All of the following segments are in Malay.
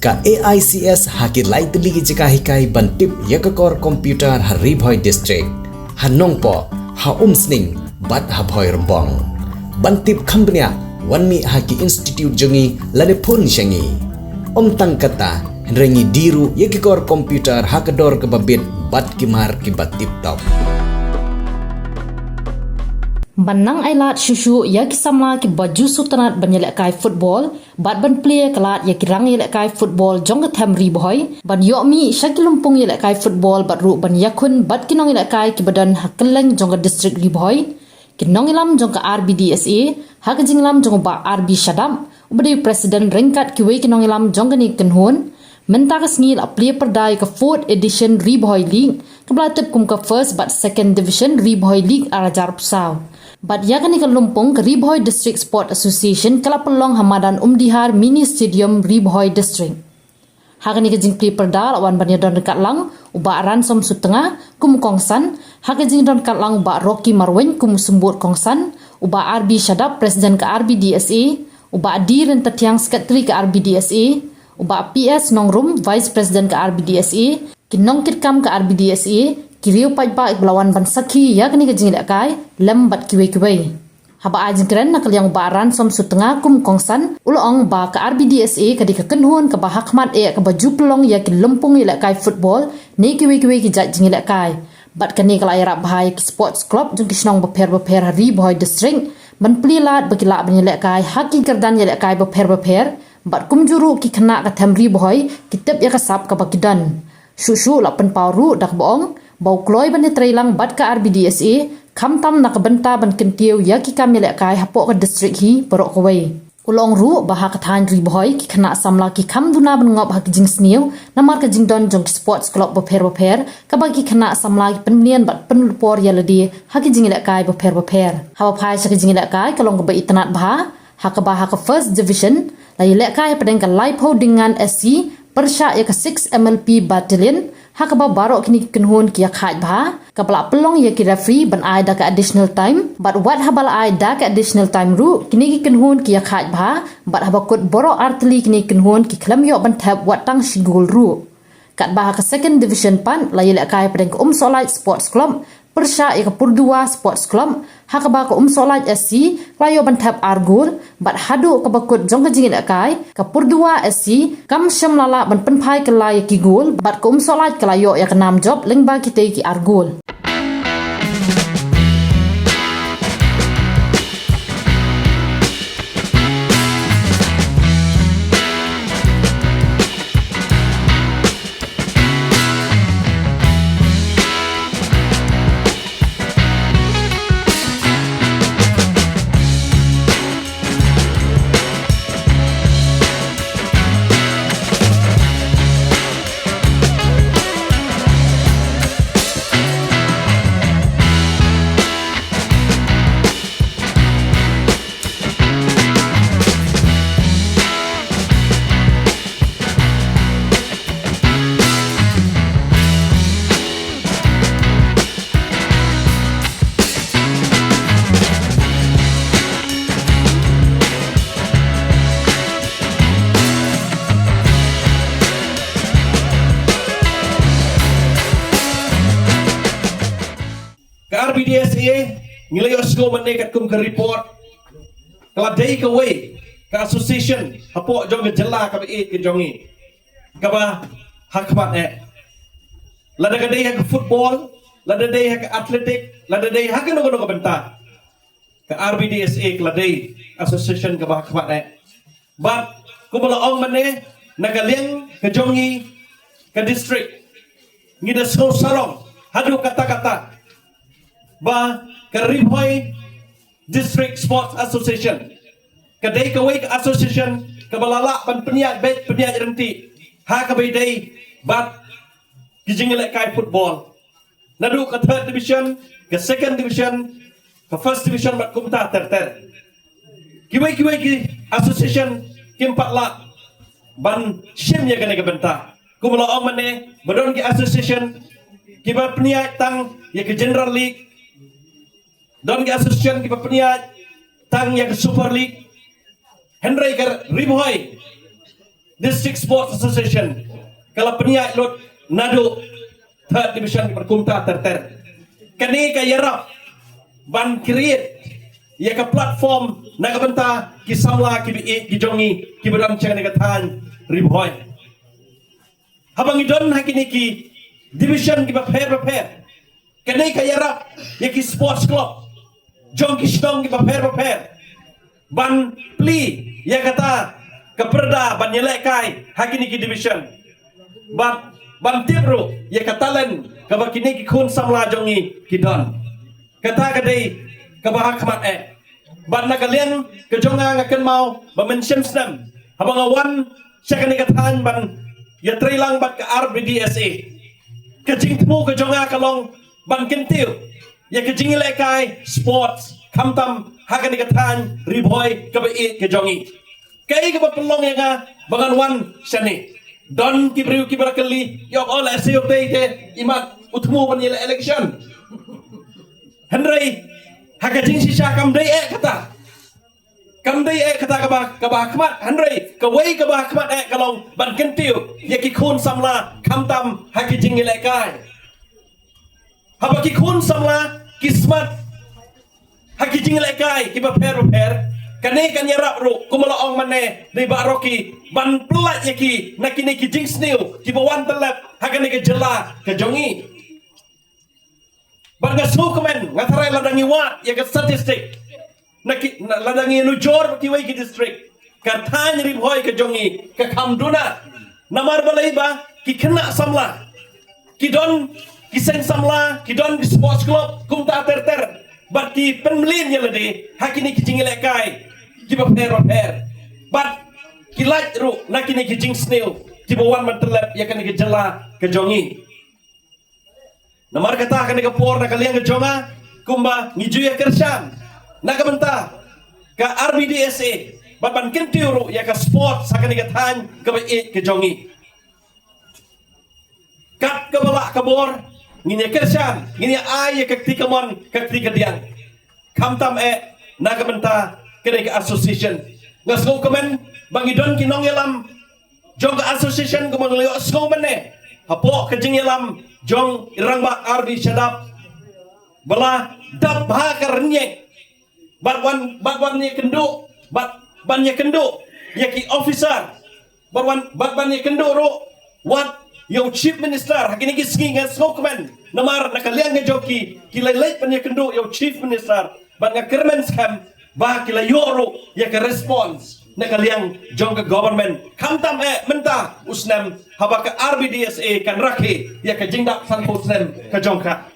ka AICS haki lightly jika hikai bantip yakakor computer ha Ribhoi district hanong po ha umsning bat ha bhoi rembong bantip khambnya wanmi haki institute jongi lade pun shangi tang kata rengi diru yakakor computer hakador ke babit bat kimar ki batip top Banang ailat susu ya kisamla ki baju sutanat banyelek kai football bat ban player kelat ya kirang yelek kai football jong ke tham Ribhoi ban yokmi syakilumpung yelek kai football bat ru ban yakun bat kinong yelek kai ki badan hakeleng jong ke district Ribhoi kinong ilam jong ke RBDSA hakajinglam jong ba RB Shadam ubadi president rengkat ki we kinong ilam jong ke ni kenhon Mentah kesengil aplia perdai ke 4th edition Ribhoi League kebelatip kum ke first but second division Ribhoi League arajar pusau. Bat ya kani ke lumpung ke Ribhoi District Sport Association kala pelong hamadan Umdihar Mini Stadium Ribhoi District. Hakani ke jing pli perda lawan banya don dekat lang uba ransom sutengah kum kongsan hak jing don kat lang uba Rocky Marwen kum sembut kongsan uba RB Shadap presiden ke RBDSA uba Adi rentatiang sekretari ke RBDSA uba PS Nongrum Vice President ke RBDSA, kinong kitkam ke RBDSA, kiriu pajba ikbelawan bansaki ya kini kejing lekai, lembat kiwe-kiwe. Haba ajing keren nakal yang uba ransom sutengah kum kongsan, ulong ba ke RBDSA kadi kekenhuan ke bahakmat ke baju pelong ya ki lempung lekai football, ni kiwe-kiwe ki jat jing lekai. Bat kani kala irap bahaya ki sports club jung kisnong beper-beper Ribhoi district, ban pelilat bekilak benyelekai haki kerdan yelekai beper-beper, bat kumjuru ki kena ka tham Ribhoi kitep ya kasap ka bakidan susu lapan pauru dak boong bau kloi ban trailang bat ka RBDSA kam tam nak benta ban kentiu ya ki kamile kai hapok ka district hi porok kawai ulong ru bahak than Ribhoi ki kena samla ki kam duna ban ngop hak jing sniu namar ka jing don jong sports club beper ka bagi kena samla ki penlian bat penlupor ya ledi hak jing ile kai beper hawa phai sa jing ile kai kalong ka ba itnat bah hak ka first division lai lekai pedeng ka laipo dengan SC persya ya ke 6 MLP battalion hak ba barok kini kenhun ki yakhat ba kapla pelong ya ki referee ban ai da ka additional time but what habal ai da ka additional time ru kini ki kenhun ki yakhat ba but habakut borok artli kini kenhun ki klam yo ban tab wat tang sigul ru kat ba ka second division pan lai lekai pedeng ka solai sports club persya ya ke purdua sports club hak ba ka solaj SC layo bantab argul bat hadu ka bakut jong ka jingin akai ka purdua SC kam syam lala ban penpai ka lay ki gul bat ka solaj ka layo ya ka nam job lengba kita ki argul RBDSA ngilayo sko menekat kum ke report kala day ka way ka association hapo jong ke jela ka be ke jongi ka ba hakmat lada ka day ka football lada day ka athletic lada day ha no ka benta ka RBDSA kala day association ka ba hakmat but kumala ong mane nagaleng ka jongi ka district ngida so sarong hadu kata-kata ba ka Ribhoi District Sports Association kadai ka way ka association ka balala ban peniat bet peniat renti ha ka bay day bat kijingile kai football nadu ka third division ka second division ka first division bat kumta ter kiway ki association kimpat la ban shim ya ka benta kumala ong mane badon ki association kiba peniat tang ya ke general league don ke association kiba peniat tang ya ke super league Henry ke Ribhoi District Sports Association kalau peniak lot nado third division perkumta terter kani ka yarap ban create ya ka platform na kabanta kisamla kibi kijongi kibram chang ka than riboy habang idon hakini ki division ki prepare kani ka yarap ya ki sports club jong ki stong ki prepare ban pli ya kata keperda ban nyelekai hakini ki division ban tibru ya katalan kabakini ki kun samla jongi kidon kata kadai kabah khmat ban nakalian ke jonga ngakan mau ba mention snam habang awan syakani katan ban ya trilang bat ke RBDSA ke jingtmu ke jonga kalong ban kentiu ya ke jinglekai sports kamtam hakani katan riboy kabai ke jongi kai ka pelong yang bangan wan sani don kibriu kibrakali yok ola seyok te imat utmu ban election Henry hakajing sisa kam dei kata kabah khmat Henry kawai kabah khmat kalong ban kentiu yaki khun samla kamtam hakijing lekai habaki khun samla kismat hakijing lekai kiba per kane kan yarap ru kumalaong mane di baroki ban pelat yaki nakini ki jing snew ki bawan telap hakane ke jela ke jongi ban ngasu kemen ngatarai ladangi wat ya ke statistik naki ladangi nujor ki wai ki district katanya ribhoi ke jongi ke kamduna namar balai ba ki kena samla ki don ki seng samla ki don ki sports club kumta ter bat ki penmelin ya lade hakini ki jing lekai kiba per but kilat ru nakini ki jing snail kiba wan mantelap ya kan ke jela ke jongi namar kata kan ke por na kalian ke jonga kumba ngiju ya kersan naga benta ka RBDSA bapan kentiu ru ya ka sport sakan ke tan ke jongi kat ke bala kabor ngini kersan ngini ay ya ke tikamon ke tikadian kamtam naga benta kena ke association ngasgo kemen bangidon kinong yalam jong ke association kumang leo asgo mene hapo kejing yalam jong irang ba RB shadap bala dap ha karnyek bat ni kendo ban ye kendo yaki officer ban ye kendo ro wat yo chief minister hakini gisgi ngasgo kemen namar nakaliang ngejoki kilai pan ye kendo yo chief minister ban ngakermen scam bah kila yoro ya ke response na kaliang jong ke government kamtam menta usnam haba ke RBDSA kan rakhe ya ke jingdak san usnam ke jong ka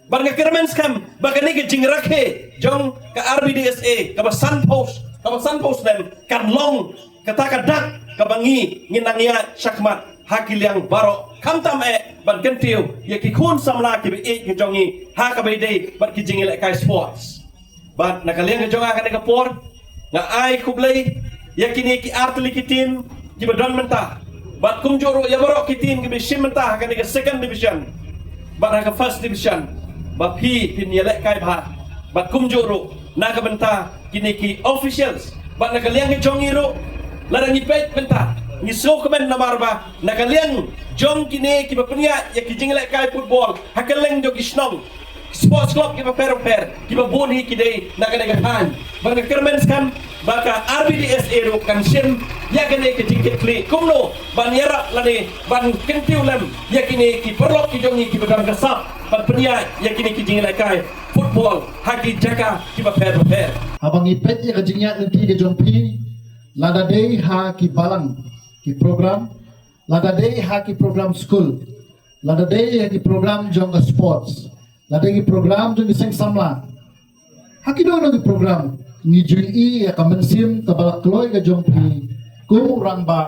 bar ke kermen skam bagani ke jing rakhe jong ke RBDSA ke san post nam kan long kata kadak ke bangi nginangya syakmat hakiliang baro kamtam ban kentiu ya ki kun samla ke ke jongi ha ka bede bar ki jingile kai sports bat nakaliang ke jonga kan ke por nga ai kublai yakini ki artli ki team ki badon menta bat kum joro ya baro ki team ki bishim menta kan ke second division bat ka first division bat phi pin yelek kai bha bat kum joro na ka menta kini ki officials bat nakaliang ke jongi ro larang ipet menta ni so kemen namarba nakaliang jong kini ki bapnia ya ki jinglek kai football hakaleng jo ki snong sports club kita per kita boni kita nak kena kan bang kermen skam baka RBDSA ro kan sim ya kena ke tiket kli kumno ban yara lani ban kentiu lem ya kini ki perlo ki jongi ki badang kasap ban penia ya kini ki jingla kai football haki jaka kita per abang ipet ya kajingnya nanti ke jompi lada dei ha ki balang ki program lada dei ha ki program school lada dei ha ki program jong sports lada ki program jong seng samla haki do no ki program ni jui ya kamensim tabala kloy ka jompi ku ramba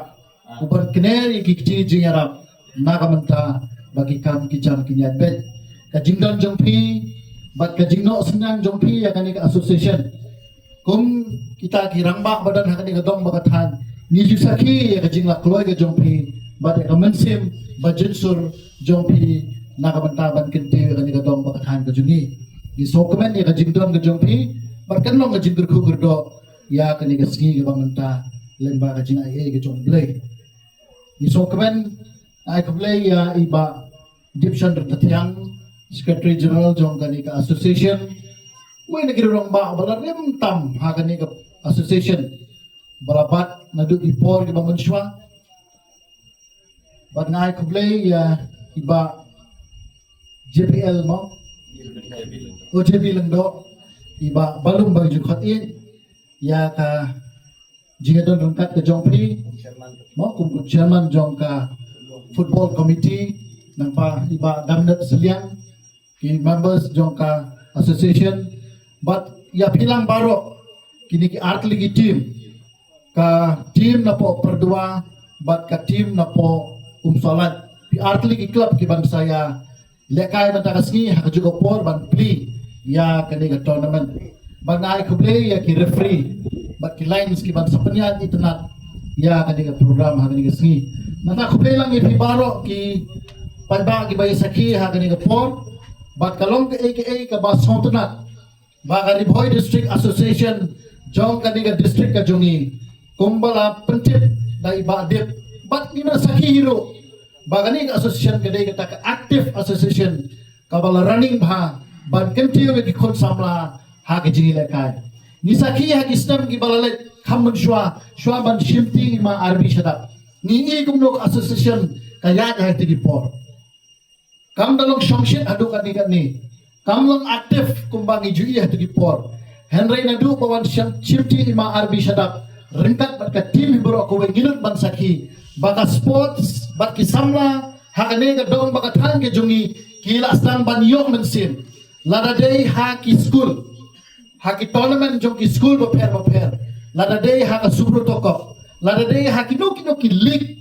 uban keneri ki jing arab na kamenta bagi kam ki jam ki nyat bet ka jingdon jompi bat ka jingno senang jompi ya kan ka association kum kita kiramba badan hakani ka dong bakathan ni jusaki ya ka jingla kloy ka jompi bat ka mensim budget sur jompi na kabantaban kente ka ni ka dong bakathan ka jungi ni sokmen ya ka jingdon ka jompi bat kan long ka jingdur ku kurdo ya ka ni ka ski ka bamanta lemba ka jinga e ka jomblay Isokemen ai kublai ya iba Egyptian Tatiang Secretary General jong kani ka association we negeri rong ba balarem tam ha kani ka association balabat nadu ipor di bamanswa bat ngai kublai ya iba JPL mo OJP lengdo iba balum bagi jukhatin ya ka jingadon rangkat ke jongpi mo kum chairman jong ka football committee nang pa iba damnat seliang ki members jong ka association but ya pilang baro kini ki art league team ka team na po perdua but ka team na po salat pi art league club ki ban saya lekai ban takasni ha juga por ban pli ya kani ka tournament ban ai ko play ya ki referee but ki lines ki ban sapanyat itanat ya kani ka program ha kani ka sni nata ko play lang ipi baro ki paiba ki bay saki ha kani ka por but kalong ka aka ka ba sontanat ba ka Riboy District Association jong kani ka district ka jongi kumbala pentip dai ba dip but ni na saki hero bagani association kadai kata ka active association kabala running bha ban kentiu ki khon samla ha ke jingi lekai ni sakhi ha ki stam ki balale khamman shwa ban shimti ma arbi shada ni e kumno association ka yad ha ti por kam dalong shongshit adu kan ni kam long active kumbangi jui ha ti por henry nadu pawan shimti ma arbi shada ringkat bat ka team bro ko wengilut ban sakhi baka sports baki samla hakane ga dong baka than ke jungi kila stang ban yok mensin lada day ha ki school ha ki tournament jong ki school ba pher lada day ha ka subro toko lada day ha ki no ki league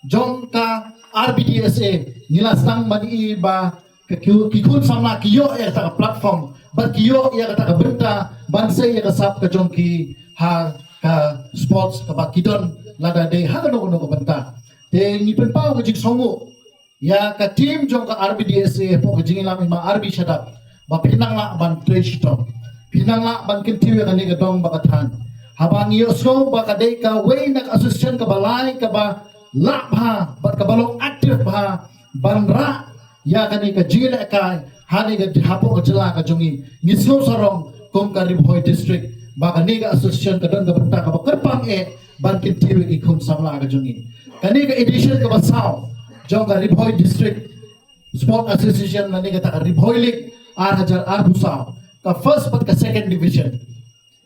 jong ka RBDSA nila stang ban i ba ki kun samla ki yo ya ta platform ba ki yo ya ta benta ban se ya ka sap ka jong ki ha ka sports ka ba kidon lada day ha no benta te ni pen pau ke jing songo ya ka team jong ka RBDSA po ke jing lam ma RB shadap ba pinang la ban trash to pinang la ban kentiu ka ni ka dong ba ka than habang yo so ba ka day ka way na association ka balai ka ba la ba ba ka balong active ba ban ra ya ka ni ka jing la ka ha ni ka hapo ka jela ka jongi ni so sarong kong ka Riboy district ba ka ni ka association ka dong ka benta ka ba kerpang ban kentiu ki khon samla ka jongi kani ka edition ka basaw jong ka Riboy District Sport Association nani ka ta Riboy League 8,000 busaw ka first but ka second division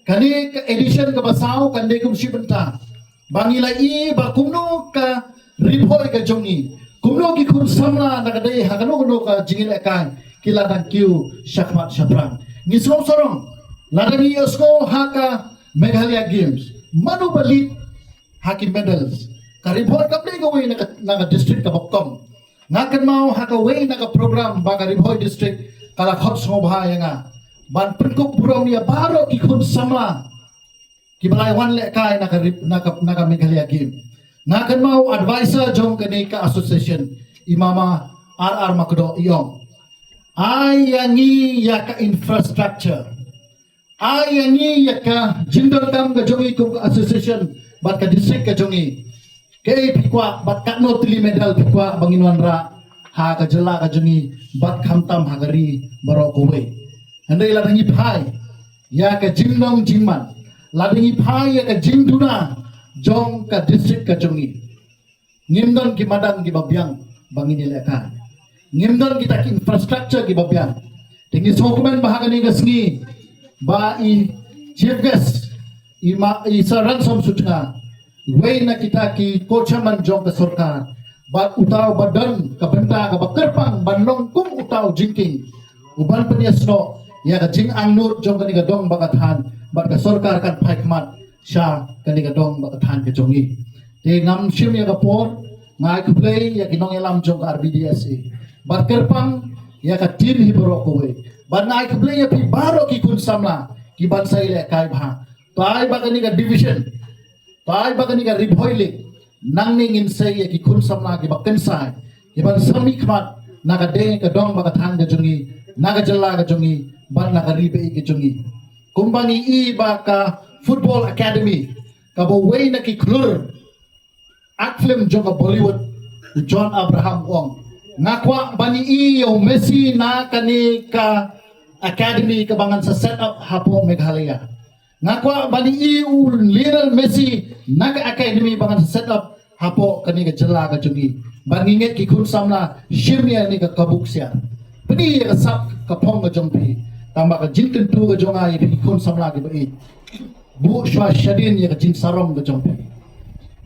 kani ka edition ka basaw kande kum shibenta bangila i ba kumno ka Riboy ka jongi kumno ki kum samla na kadai hakano no ka jingil kan kila dan kiu shakmat shaprang ni sorong ladani yosko haka Meghalaya Games manu balik haki medals Riboy ka play gawin na district ka bokkom ngakan mau haka way na program ba Riboy district kala khot sobha nga ban penkop burom ya baro ki khun samla ki balai wan le kai na ka Meghalaya game ngakan mau advisor jong kani ka association imama RR Makdo iong ayangi ya ka infrastructure ayangi ya ka jindal kam ka jongi ka association bat ka district ka jongi kay pikwa bat kakno tili medal pikwa banginwan ra ha ka jela ka jungi bat khamtam hagari baro kowe andai la rangi phai ya ka jingnong jingman la rangi phai ya ka jingduna jong ka district ka jungi ngimdon ki madang ki babyang bangin ka ngimdon kita ki infrastructure ki babyang tingi sokumen bahagani ka sngi ba i chief guest i saran som sutna way na kita ki kochaman jong ka sarkar bat utaw badan ka benta ka bakerpang banlong kum utaw jingking uban peniasno ya ka jing angnur jong kani ka dong bakathan bat ka sarkar kan phaikmat sha kani ka dong bakathan ka jongi te ngam shim ya ka por ngai ku play ya kinong elam jong ka RBDSA bat kerpang ya ka tir hibro ko we bat ngai ku play ya pi baro ki kun samla ki ban sai le kai bha tai ba kani ka division tai bagani ka Riboy League nang ningin say ki kun samla ki bakken sai ki ban sami khmat naga de ka dong ba ka thang ka jungi naga jalla ka jungi ban naga ribe ki jungi kumbani i ba ka football academy ka bo way na ki klur film jong Bollywood John Abraham Wong ngakwa bani iyo Messi na kani ka academy kabangan sa setup hapo Meghalaya ngakwa bani iyo Lionel Messi na ka academy bangan sa setup hapo kani ka jela ka jungi banginget ki kun samla shimya ni ka kabuksya pani ka sap ka pong ka jongpi tamba ka jinten tu ka jonga yi kun samla ki bai bu shwa shadin ya ka jin sarong ka jongpi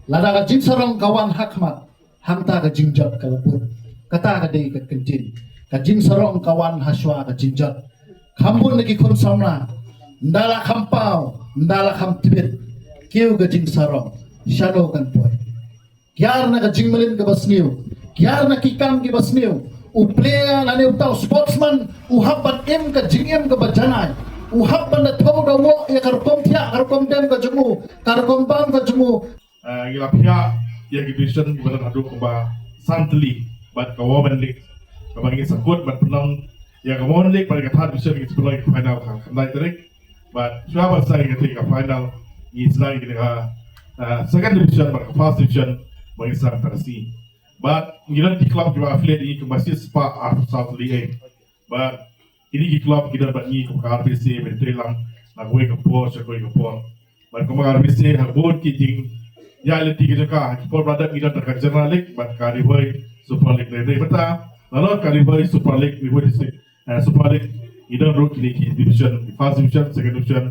lada ka jin sarong kawan hakmat hamta ka jingjot ka lapur kata ka dei ka kentin ka jin sarong kawan haswa ka jingjot kambun lagi kun samla ndala kampau ndala kam tibet kiu ka jin sarong shadow kan poy kyar na ka jingmalin ka basniu kyar na kikam ki basniu u player na ne utau sportsman u haban em ka jingem ka bajanai u haban na thau da wo ya karkom thia karkom dem ka jumu karkom bam ka jumu gila pihak yang division bukan hadu keba santli bat kawaman lik kabang sakut bat penong yang kawaman lik pada kata division itu pelai final kamai terik bat siapa saya ketika final ini selain kita second division bat first division bagi sang terasi but kita di klub juga affiliate ini kembali spa South League but ini di klub kita bat ni ke RBC bertelang nak gue ke pos gue ke pos but kemarin RBC habut kiting ya leti kita ka Pol Brother kita terkait General League but kali boy Super League dari beta lalu kali boy Super League di boy Super League kita root di division first division second division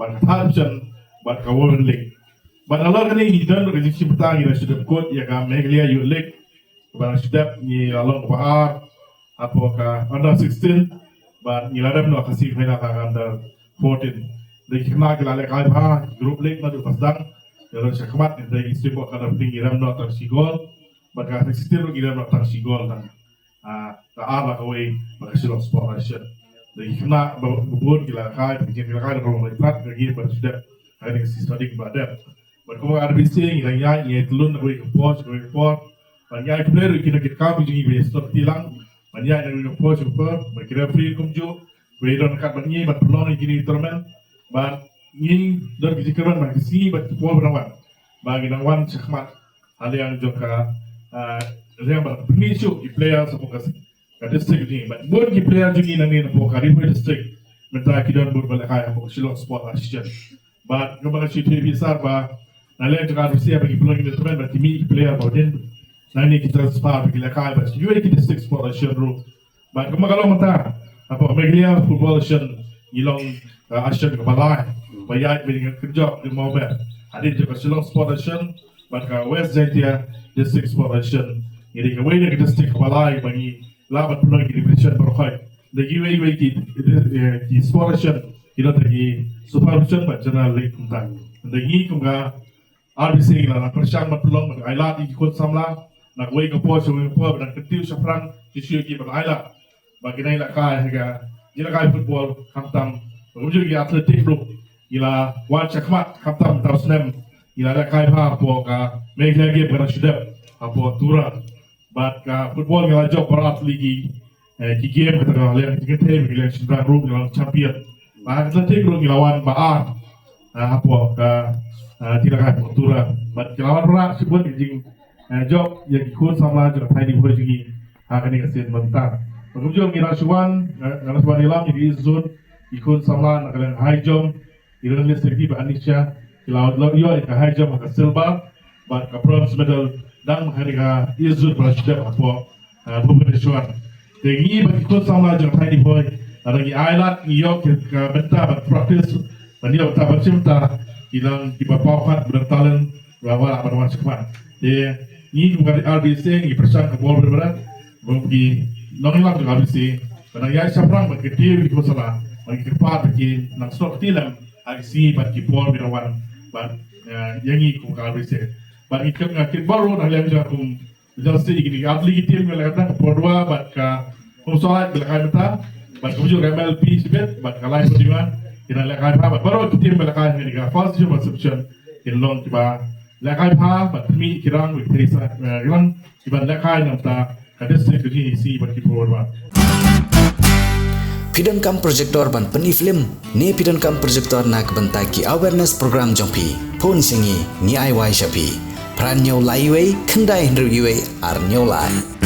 but third division but kawan league but lalu kali kita rezeki beta kita sudah kod ya ka Meghalaya Youth League barang sudah ni lalu bahar apa ka under 16 but ni ladam no kasih final ka under 14 dari kena kita lekai bah group league na tu pasang dalam syakmat dari istimewa kadar tinggi ram no tang sigol baka sistem kita no tang sigol dan ta ala kawai baka silo sportation dari kena bubun kita kai bikin kita kai kalau meliprat lagi bersudah ada sistematik badan berkumpulan RBC yang ya telun kawai kepos banyak player kita kami jadi besok tilang banyak yang kepos berkira free kumju beidon kat banyak berpeluang ini tournament ban ini dari kisikan bagi si bagi pol benawan bagi nawan syakmat hal yang juga yang berpermisu di player semoga ke district ini but buat di player juga nanti nampak Karibu district minta kita buat balik kaya nampak Shillong Sport Association but kembali cerita besar bah nanti juga harus siap bagi peluang ini teman bagi mi player bauden nanti kita sepak bagi kaya bagi juga di district Sport Association ru but kembali kalau minta apa Meghalaya Football Association Ilong Association kebalai bayar dengan kerja di Mawber. Ada juga Shillong Sport Association, bahkan West Jatia District Sport Association. Jadi kawin yang district balai bagi labat peluang di division berkhid. Dari UAE di Sport Association kita dari Super Association pada General League tentang. Dari kumga RBC lah nak persang peluang bagi Ailat di ikut samla nak kawin kepos dan ketiu syafran isu bagi Ailat. Bagi Ailat kaya hingga jika kaya football kamtam. Kemudian kita atletik bro. Ila wan syakmat kaptam tausnem ila ada kai ha po ka Meghalaya game kana sudah apo tura bat ka football ngala jok berat ligi ki game kata ka yang kita Meghalaya sudah room ngala champion ba atletik ro nglawan baar apo ka tidak kai po tura bat nglawan berat sebut jing jok yang ikut sama juga tadi boleh juga akan dikasih mentah kemudian ngila suan ngala suan ilam jadi zone ikut sama nak high jump Iran listrik di Anisha, laut yo ika high jump ka silver, but ka bronze medal dan mengharga izut berasal apa Bhubaneswar. Jadi bagi ikut sama jang tadi boy, lagi Ailat yo ka benta practice, banyak ta bercinta ilang di bapak bertalent bahwa apa nama sekolah. Jadi ini bukan RBC ini persan ke bol berberat, bagi nongilap dengan RBC, karena ya siapa bagi dia di masalah, bagi kepat bagi nang stok tilam. Aksi bagi pol birawan ban yang ini kum RBC ban ikut ngakit baru dah lihat juga kum jelasnya ini atlet tim yang kata pordua ban ka kum solat belakang mata ban kum juga MLP sibet ban kalai perjuangan kita lihat ban baru tim belakang ini ka first job subscription in long tiba lihat ban mi kirang with Teresa kirang tiba lihat namta ka district ini si bagi pordua Pidon kam projector ban peni film ni pidon kam projector nak bentaki awareness program jompi pon singi ni ai wai shapi pran nyau lai wei kendai hendru yue ar nyau lai